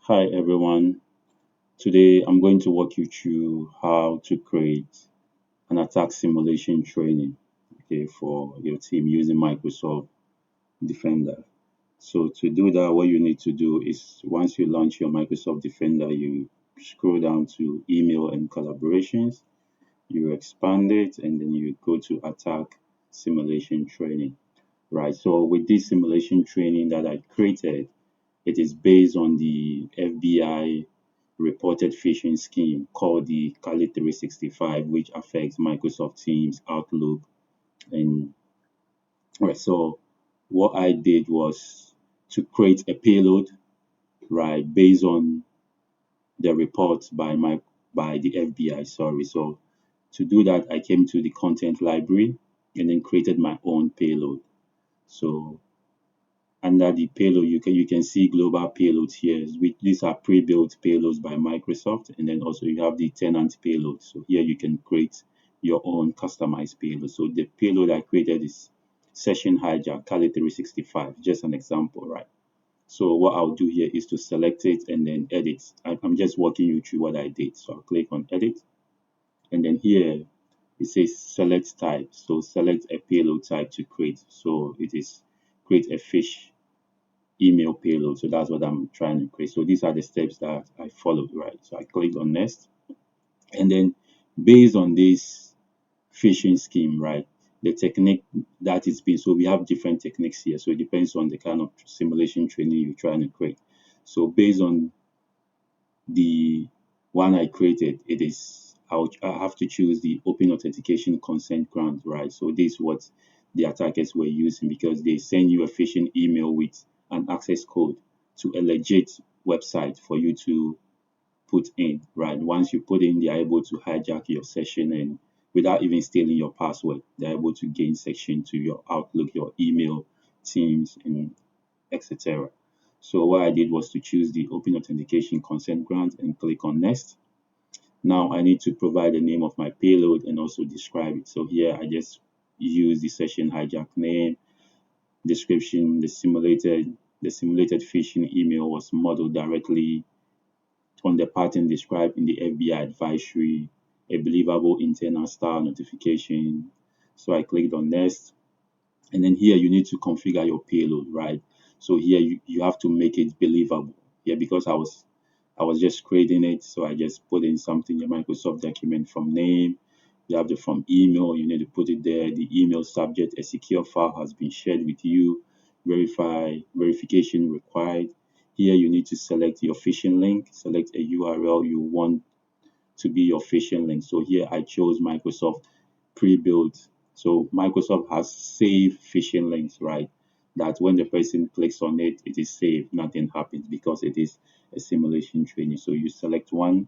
Hi everyone. Today I'm going to walk you through how to create an attack simulation training, for your team using Microsoft Defender. So to do that, what you need to do is once you launch your Microsoft Defender, you scroll down to email and collaborations, you expand it, and then you go to attack simulation training. Right. So with this simulation training that I created, it is based on the FBI reported phishing scheme called the Kali365, which affects Microsoft Teams, Outlook, and right. So what I did was to create a payload, right, based on the reports by the FBI. Sorry. So to do that, I came to the content library and then created my own payload. So under the payload, you can see global payloads here. These are pre-built payloads by Microsoft, and then also you have the tenant payload. So here you can create your own customized payload. So the payload I created is session hijack Kali365, just an example, right? So what I'll do here is to select it and then edit. I'm just walking you through what I did. So I'll click on edit, and then here it says select type. So select a payload type to create. So it is create a fish email payload. So that's what I'm trying to create. So these are the steps that I followed, right? So I clicked on next. And then based on this phishing scheme, right? The technique that is being, so we have different techniques here. So it depends on the kind of simulation training you're trying to create. So based on the one I created, I have to choose the open authentication consent grant, right? So this is what the attackers were using because they send you a phishing email with an access code to a legit website for you to put in, right? Once you put in, they are able to hijack your session and without even stealing your password, they're able to gain section to your Outlook, your email, Teams, and etc. So what I did was to choose the open authentication consent grant and click on next. Now I need to provide the name of my payload and also describe it. So here I just use the session hijack name, description, the simulated phishing email was modeled directly on the pattern described in the FBI advisory, a believable internal style notification. So I clicked on next. And then here you need to configure your payload, right? So here you have to make it believable. Yeah, because I was just creating it, so I just put in something in Microsoft document from name. You have the from email, you need to put it there. The email subject, a secure file has been shared with you. Verification required. Here you need to select your phishing link, select a URL you want to be your phishing link. So here I chose Microsoft pre-built. So Microsoft has saved phishing links, right? That when the person clicks on it, it is saved. Nothing happens because it is a simulation training. So you select one,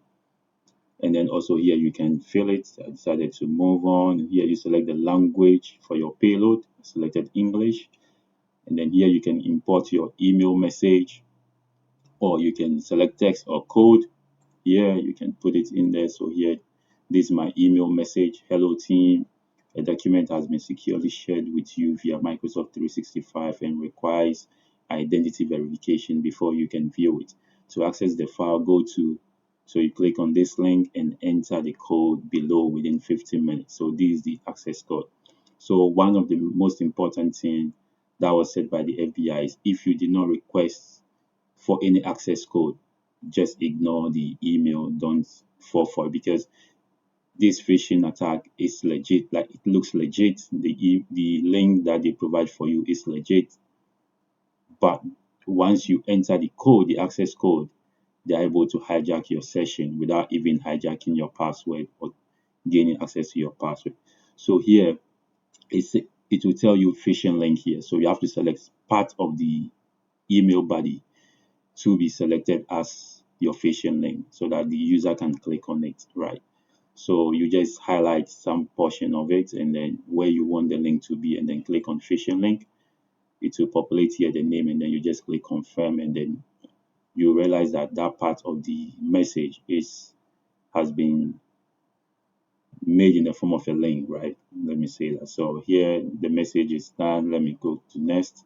and then also here you can fill it. I decided to move on. Here you select the language for your payload. I selected English, and then here you can import your email message, or you can select text or code. Here you can put it in there. So here, this is my email message. Hello team. A document has been securely shared with you via Microsoft 365 and requires identity verification before you can view it. To access the file, so you click on this link and enter the code below within 15 minutes. So this is the access code. So one of the most important thing that was said by the FBI is if you did not request for any access code, just ignore the email. Don't fall for it because this phishing attack is legit. Like it looks legit. The link that they provide for you is legit. But once you enter the code, the access code, they're able to hijack your session without even hijacking your password or gaining access to your password. So here it's it will tell you phishing link here. So you have to select part of the email body to be selected as your phishing link so that the user can click on it, right? So you just highlight some portion of it and then where you want the link to be and then click on phishing link. It will populate here the name and then you just click confirm and then you realize that that part of the message is has been made in the form of a link, right? Let me say that. So here the message is done. Let me go to next.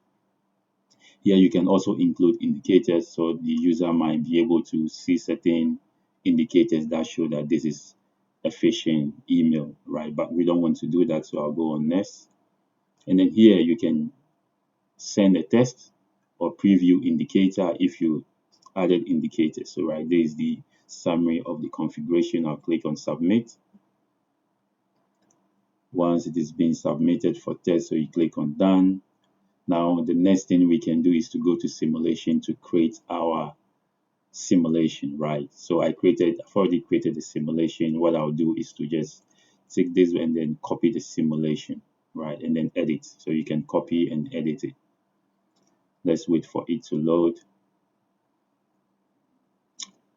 Here you can also include indicators, so the user might be able to see certain indicators that show that this is a phishing email, right? But we don't want to do that, so I'll go on next. And then here you can send a test or preview indicator if you added indicators. So right there is the summary of the configuration. I'll click on submit. Once it is being submitted for test, so you click on done. Now the next thing we can do is to go to simulation to create our simulation, right? So I've already created the simulation. What I'll do is to just take this and then copy the simulation, right? And then edit. So you can copy and edit it. Let's wait for it to load.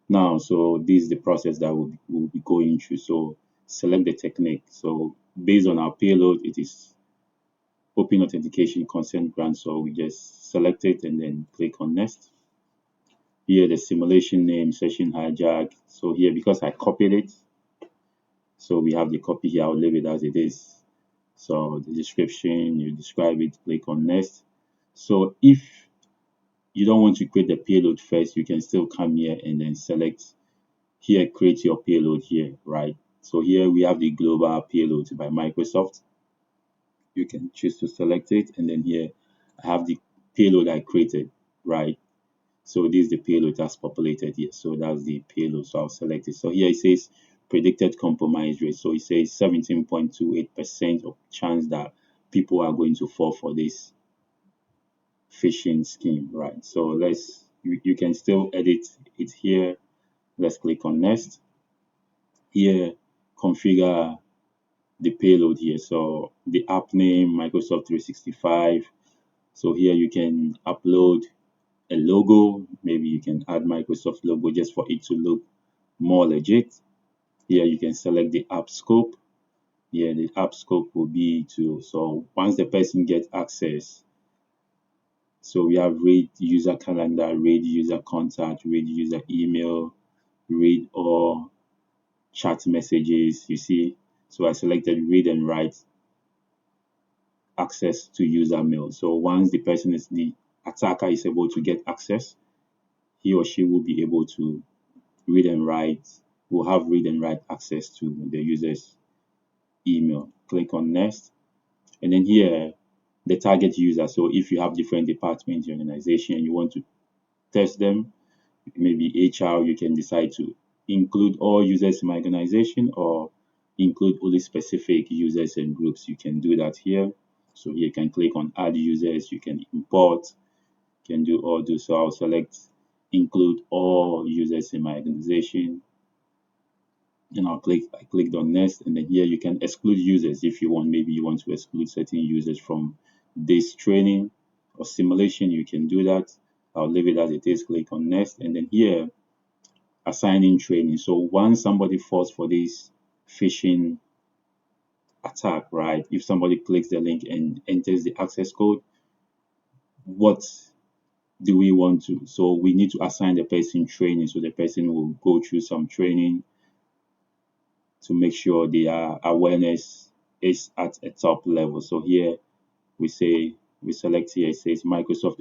Now, so this is the process that we'll be going through. So select the technique. So based on our payload, it is open authentication consent grant. So we just select it and then click on next. Here the simulation name, session hijack. So here, because I copied it, so we have the copy here. I'll leave it as it is. So the description, you describe it, click on next. So if you don't want to create the payload first, you can still come here and then select here, create your payload here, right? So here we have the global payload by Microsoft. You can choose to select it, and then here I have the payload I created, right? So this is the payload that's populated here. So that's the payload. So I'll select it. So here it says predicted compromise rate. So it says 17.28% of chance that people are going to fall for this phishing scheme, right? So you can still edit it here. Let's click on next. Here, configure the payload here. So the app name, Microsoft 365. So here you can upload a logo. Maybe you can add Microsoft logo just for it to look more legit. Here you can select the app scope. Here the app scope will be so once the person gets access, so we have read user calendar, read user contact, read user email, read all chat messages, you see. So I selected read and write access to user mail. So once the attacker is able to get access, he or she will be able to read and write, will have read and write access to the user's email. Click on next. And then here, the target user. So if you have different departments in your organization and you want to test them, maybe HR, you can decide to include all users in my organization or include only specific users and groups. You can do that here. So here you can click on add users, you can import, you can do all those. So I'll select include all users in my organization. And I clicked on next, and then here you can exclude users if you want. Maybe you want to exclude certain users from this training or simulation, you can do that. I'll leave it as it is, click on next, and then here assigning training. So once somebody falls for this phishing attack, right? If somebody clicks the link and enters the access code, what do we want to? So we need to assign the person training. So the person will go through some training to make sure their awareness is at a top level. So here we select here, it says Microsoft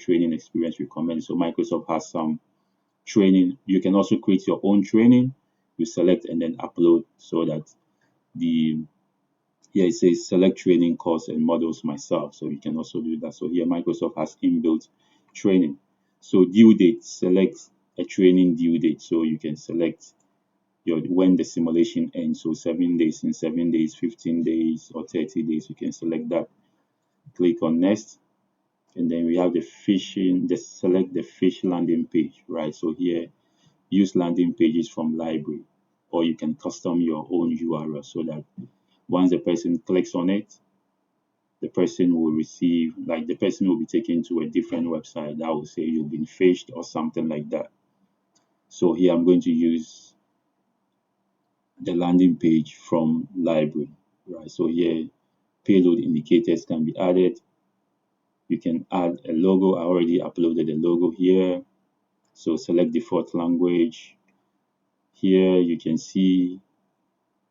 training experience recommended. So Microsoft has some training. You can also create your own training. You select and then upload so that here it says select training course and models myself. So you can also do that. So here Microsoft has inbuilt training. So due date, select a training due date. So you can select when the simulation ends. So 7 days, in 7 days, 15 days, or 30 days, you can select that. Click on next. And then we have select the fish landing page, right? So here, use landing pages from library, or you can custom your own URL so that once the person clicks on it, the person will be taken to a different website that will say you've been phished or something like that. So here I'm going to use the landing page from library, right? So here payload indicators can be added. You can add a logo. I already uploaded a logo here. So select default language. Here you can see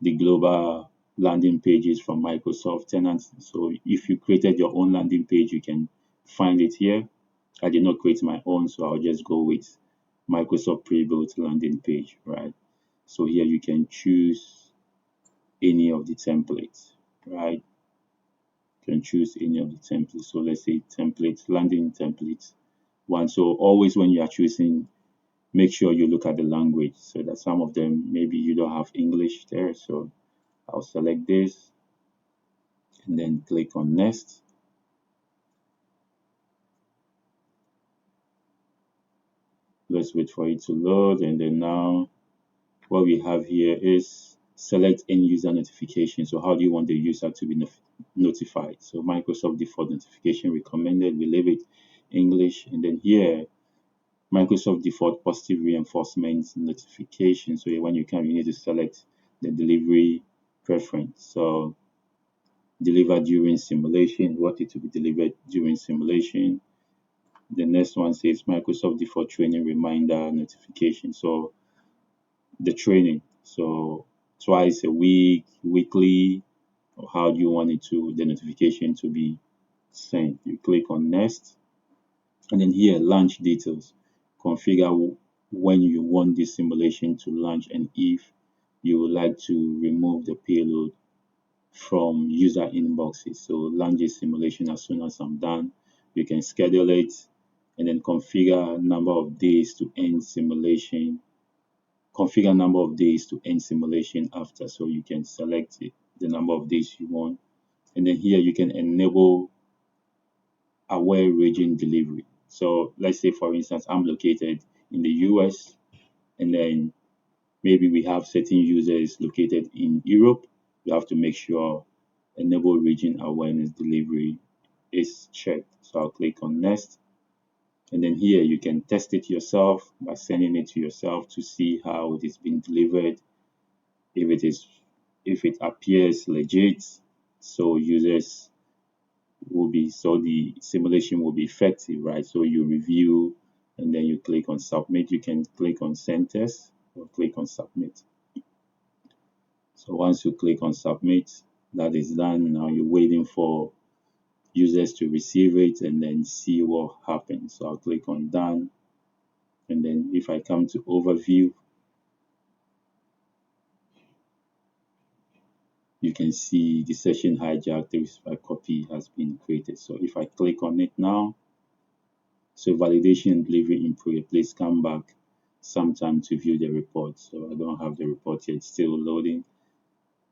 the global landing pages from Microsoft tenants. So if you created your own landing page, you can find it here. I did not create my own, so I'll just go with Microsoft pre-built landing page, right? So here you can choose any of the templates, right? You can choose any of the templates. So let's say templates, landing templates one. So always when you are choosing, make sure you look at the language, so that some of them maybe you don't have English there. So I'll select this and then click on next. Let's wait for it to load, and then now what we have here is select end user notification. So how do you want the user to be notified? So Microsoft default notification recommended, we leave it English, and then here Microsoft default positive reinforcement notification. So when you come, you need to select the delivery preference. So deliver during simulation, what it to be delivered during simulation. The next one says Microsoft default training reminder notification. So the training. So twice a week, weekly, or how do you want it to the notification to be sent? You click on next, and then here launch details. Configure when you want this simulation to launch and if you would like to remove the payload from user inboxes. So launch this simulation as soon as I'm done. You can schedule it and then configure number of days to end simulation. Configure number of days to end simulation after. So you can select it, the number of days you want. And then here you can enable aware region delivery. So let's say for instance, I'm located in the US and then maybe we have certain users located in Europe. You have to make sure enable region awareness delivery is checked. So I'll click on next. And then here you can test it yourself by sending it to yourself to see how it is being delivered. If it is, if it appears legit, so users will be, so the simulation will be effective, right? So you review and then you click on submit. You can click on send test or click on submit. So once you click on submit, that is done. Now you're waiting for users to receive it and then see what happens. So I'll click on done. And then if I come to overview, you can see the session hijack 365 copy has been created. So if I click on it now, so validation and delivery in progress, please come back sometime to view the report. So I don't have the report yet, it's still loading.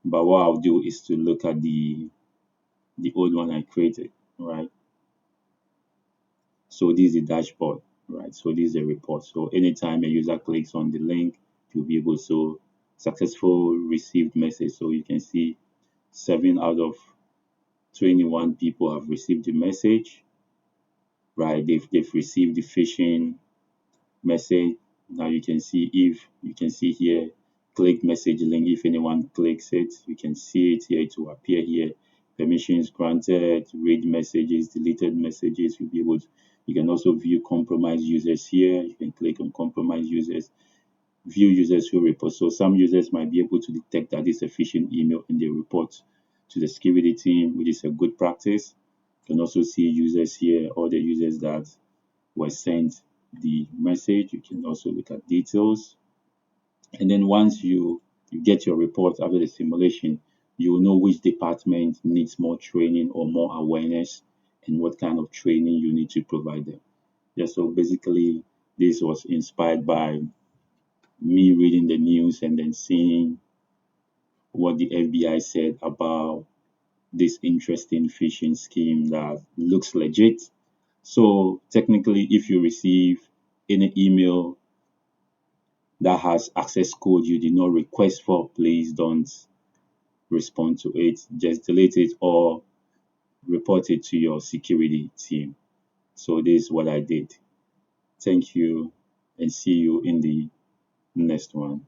But what I'll do is to look at the old one I created, right? So this is the dashboard, right? So this is the report. So anytime a user clicks on the link, you'll be able to successful received message. So you can see 7 out of 21 people have received the message, right? They've received the phishing message. Now you can see, if you can see here, click message link. If anyone clicks it, you can see it here. It will appear here. Permissions granted, read messages, deleted messages. You'll be able to, you can also view compromised users here. You can click on compromised users, view users who report. So some users might be able to detect that it's a phishing email and they report to the security team, which is a good practice. You can also see users here, all the users that were sent the message. You can also look at details. And then once you get your report after the simulation, you will know which department needs more training or more awareness and what kind of training you need to provide them. Yeah, so basically this was inspired by me reading the news and then seeing what the FBI said about this interesting phishing scheme that looks legit. So technically, if you receive any email that has access code you did not request for, please don't respond to it. Just delete it or report it to your security team. So this is what I did. Thank you and see you in the next one.